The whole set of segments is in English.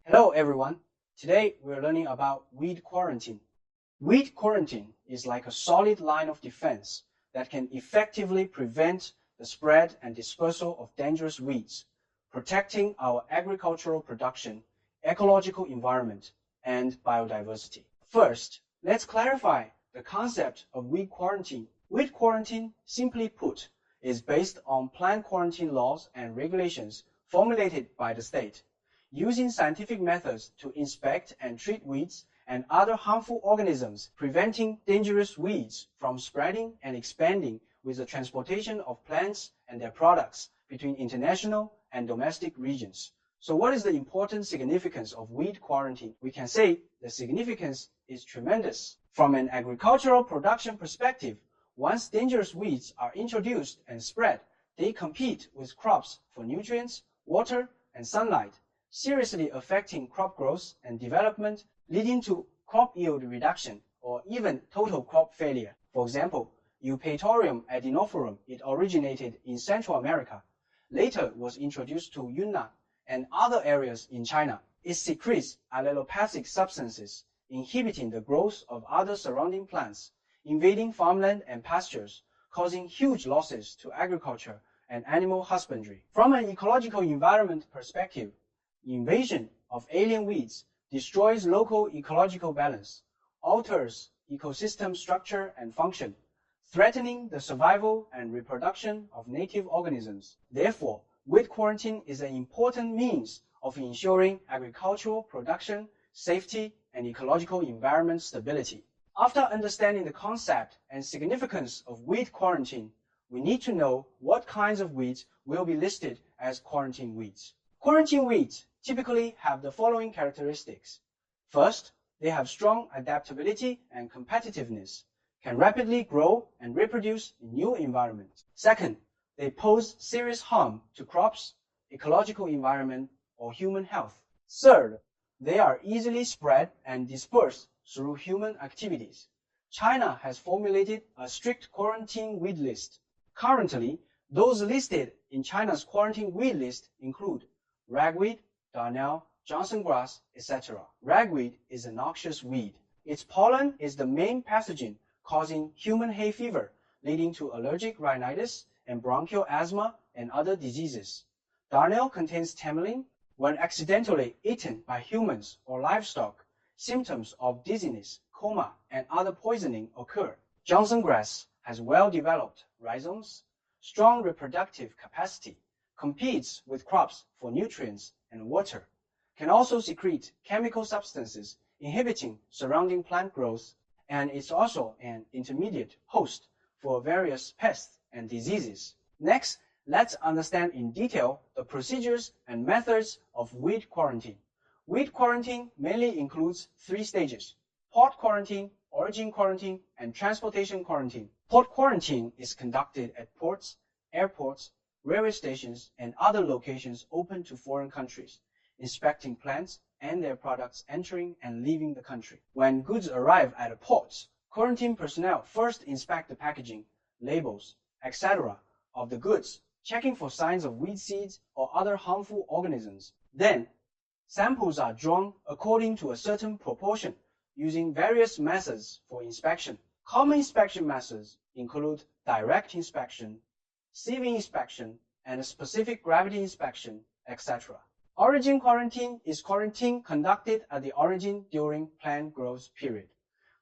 Hello everyone, today we're learning about weed quarantine. Weed quarantine is like a solid line of defense that can effectively prevent the spread and dispersal of dangerous weeds, protecting our agricultural production, ecological environment, and biodiversity. First, let's clarify the concept of weed quarantine. Weed quarantine, simply put, is based on plant quarantine laws and regulations formulated by the state, using scientific methods to inspect and treat weeds and other harmful organisms, preventing dangerous weeds from spreading and expanding with the transportation of plants and their products between international and domestic regions. So what is the important significance of weed quarantine? We can say the significance is tremendous. From an agricultural production perspective, once dangerous weeds are introduced and spread, they compete with crops for nutrients, water, and sunlight, seriously affecting crop growth and development, leading to crop yield reduction or even total crop failure. For example, Eupatorium adenophorum, it originated in Central America, later was introduced to Yunnan and other areas in China. It secretes allelopathic substances, inhibiting the growth of other surrounding plants, invading farmland and pastures, causing huge losses to agriculture and animal husbandry. From an ecological environment perspective, invasion of alien weeds destroys local ecological balance, alters ecosystem structure and function, threatening the survival and reproduction of native organisms. Therefore, weed quarantine is an important means of ensuring agricultural production, safety, and ecological environment stability. After understanding the concept and significance of weed quarantine, we need to know what kinds of weeds will be listed as quarantine weeds. Quarantine weeds typically have the following characteristics. First, they have strong adaptability and competitiveness, can rapidly grow and reproduce in new environments. Second, they pose serious harm to crops, ecological environment, or human health. Third, they are easily spread and dispersed through human activities. China has formulated a strict quarantine weed list. Currently, those listed in China's quarantine weed list include ragweed, darnel, Johnson grass, etc. Ragweed is a noxious weed. Its pollen is the main pathogen causing human hay fever, leading to allergic rhinitis and bronchial asthma and other diseases. Darnel contains tamarin. When accidentally eaten by humans or livestock, symptoms of dizziness, coma, and other poisoning occur. Johnson grass has well-developed rhizomes, strong reproductive capacity, competes with crops for nutrients and water, can also secrete chemical substances inhibiting surrounding plant growth, and is also an intermediate host for various pests and diseases. Next, let's understand in detail the procedures and methods of weed quarantine. Weed quarantine mainly includes 3 stages: port quarantine, origin quarantine, and transportation quarantine. Port quarantine is conducted at ports, airports, railway stations, and other locations open to foreign countries, inspecting plants and their products entering and leaving the country. When goods arrive at a port, quarantine personnel first inspect the packaging, labels, etc. of the goods, checking for signs of weed seeds or other harmful organisms. Then, samples are drawn according to a certain proportion using various methods for inspection. Common inspection methods include direct inspection, sieving inspection, and specific gravity inspection, etc. Origin quarantine is quarantine conducted at the origin during plant growth period.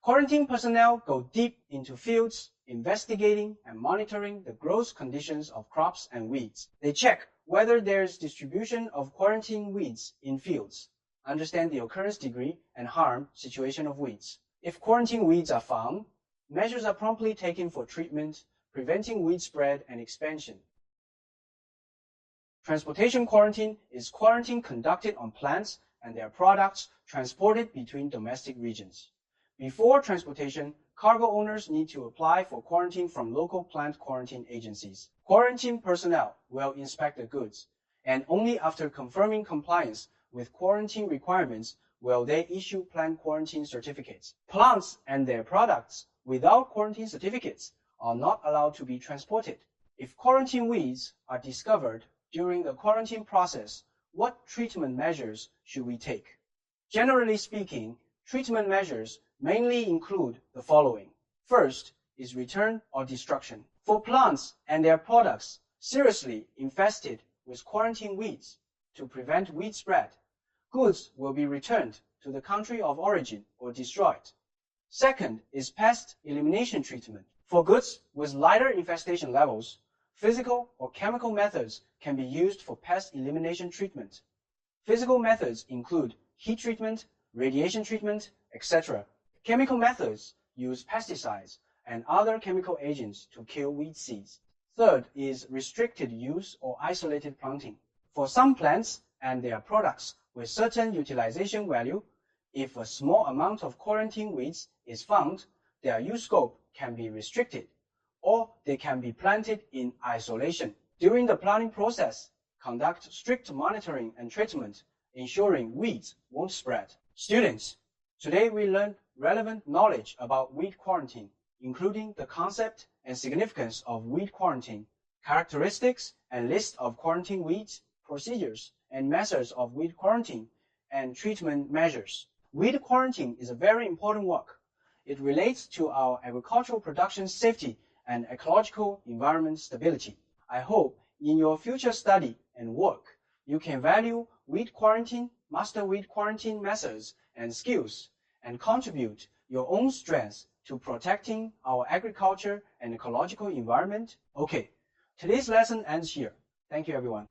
Quarantine personnel go deep into fields, investigating and monitoring the growth conditions of crops and weeds. They check whether there is distribution of quarantine weeds in fields, understand the occurrence degree and harm situation of weeds. If quarantine weeds are found, measures are promptly taken for treatment, preventing weed spread and expansion. Transportation quarantine is quarantine conducted on plants and their products transported between domestic regions. Before transportation, cargo owners need to apply for quarantine from local plant quarantine agencies. Quarantine personnel will inspect the goods, and only after confirming compliance with quarantine requirements will they issue plant quarantine certificates. Plants and their products without quarantine certificates are not allowed to be transported. If quarantine weeds are discovered during the quarantine process, what treatment measures should we take? Generally speaking, treatment measures mainly include the following. First is return or destruction. For plants and their products seriously infested with quarantine weeds, to prevent weed spread, goods will be returned to the country of origin or destroyed. Second is pest elimination treatment. For goods with lighter infestation levels, physical or chemical methods can be used for pest elimination treatment. Physical methods include heat treatment, radiation treatment, etc. Chemical methods use pesticides and other chemical agents to kill weed seeds. Third is restricted use or isolated planting. For some plants and their products with certain utilization value, if a small amount of quarantine weeds is found, their use scope can be restricted, or they can be planted in isolation. During the planting process, conduct strict monitoring and treatment, ensuring weeds won't spread. Students, today we learned relevant knowledge about weed quarantine, including the concept and significance of weed quarantine, characteristics and list of quarantine weeds, procedures and methods of weed quarantine, and treatment measures. Weed quarantine is a very important work. It relates to our agricultural production safety and ecological environment stability. I hope in your future study and work, you can value weed quarantine, master weed quarantine methods and skills, and contribute your own strengths to protecting our agriculture and ecological environment. Okay, today's lesson ends here. Thank you, everyone.